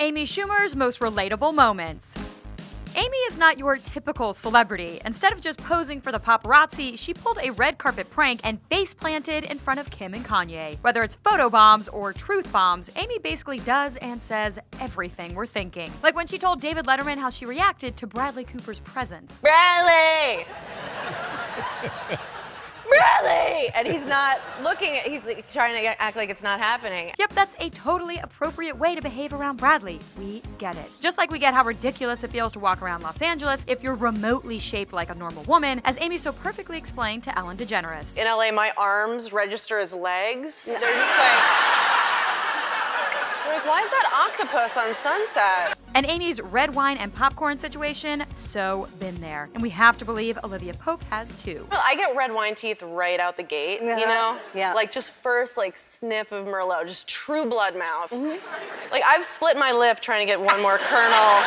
Amy Schumer's most relatable moments. Amy is not your typical celebrity. Instead of just posing for the paparazzi, she pulled a red carpet prank and face planted in front of Kim and Kanye. Whether it's photo bombs or truth bombs, Amy basically does and says everything we're thinking. Like when she told David Letterman how she reacted to Bradley Cooper's presence. Bradley! Bradley! And he's not looking at, he's like trying to act like it's not happening. Yep, that's a totally appropriate way to behave around Bradley. We get it. Just like we get how ridiculous it feels to walk around Los Angeles if you're remotely shaped like a normal woman, as Amy so perfectly explained to Ellen DeGeneres. In LA, my arms register as legs. They're just like, why is that octopus on Sunset? And Amy's red wine and popcorn situation, so been there. And we have to believe Olivia Pope has too. Well, I get red wine teeth right out the gate, you know? Yeah. Like just first like sniff of Merlot, just true blood mouth. Like I've split my lip trying to get one more kernel.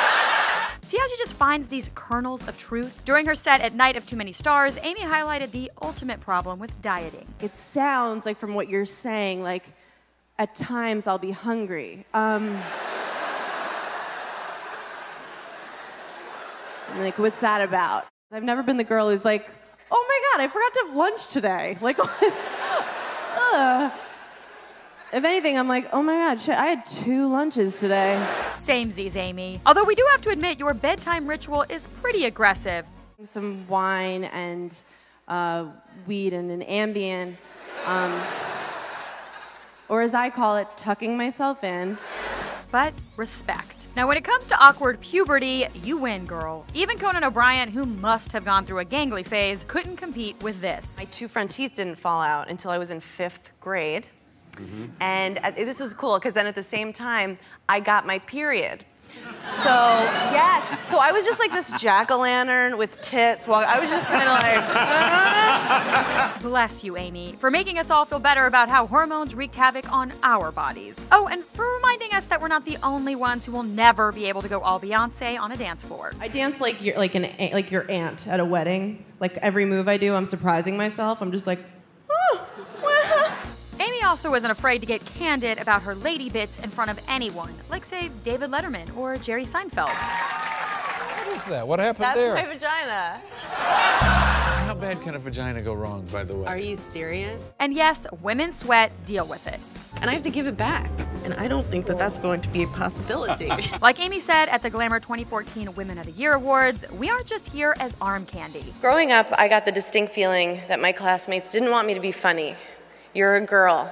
See how she just finds these kernels of truth? During her set at Night of Too Many Stars, Amy highlighted the ultimate problem with dieting. It sounds like from what you're saying, like at times I'll be hungry. I'm like, what's that about? I've never been the girl who's like, oh my God, I forgot to have lunch today. Like, if anything, I'm like, oh my God, shit, I had 2 lunches today. Samesies, Amy. Although we do have to admit your bedtime ritual is pretty aggressive. Some wine and weed and an Ambien. Or as I call it, tucking myself in. But respect. Now when it comes to awkward puberty, you win, girl. Even Conan O'Brien, who must have gone through a gangly phase, couldn't compete with this. My 2 front teeth didn't fall out until I was in 5th grade. And this was cool, because then at the same time, I got my period. So, yes. So I was just like this jack-o'-lantern with tits. Well, I was just kind of like, Bless you, Amy, for making us all feel better about how hormones wreaked havoc on our bodies. Oh, and for reminding us that we're not the only ones who will never be able to go all Beyonce on a dance floor. I dance like your aunt at a wedding. Like every move I do, I'm surprising myself. I'm just like, Amy also isn't afraid to get candid about her lady bits in front of anyone, like say David Letterman or Jerry Seinfeld. What is that? What happened that's there? my vagina. How bad can a vagina go wrong, by the way? Are you serious? And yes, women sweat, deal with it. And I have to give it back. And I don't think that that's going to be a possibility. Like Amy said at the Glamour 2014 Women of the Year Awards, we aren't just here as arm candy. Growing up, I got the distinct feeling that my classmates didn't want me to be funny. You're a girl.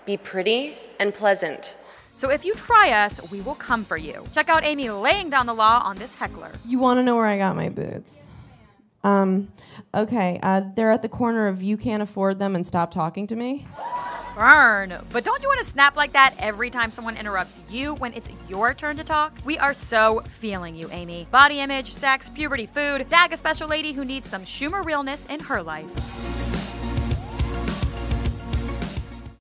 Be pretty and pleasant. So if you try us, we will come for you. Check out Amy laying down the law on this heckler. you want to know where I got my boots? Okay, they're at the corner of You Can't Afford Them and Stop Talking to Me. Burn. But don't you want to snap like that every time someone interrupts you when it's your turn to talk? We are so feeling you, Amy. Body image, sex, puberty, food. Tag a special lady who needs some Schumer realness in her life.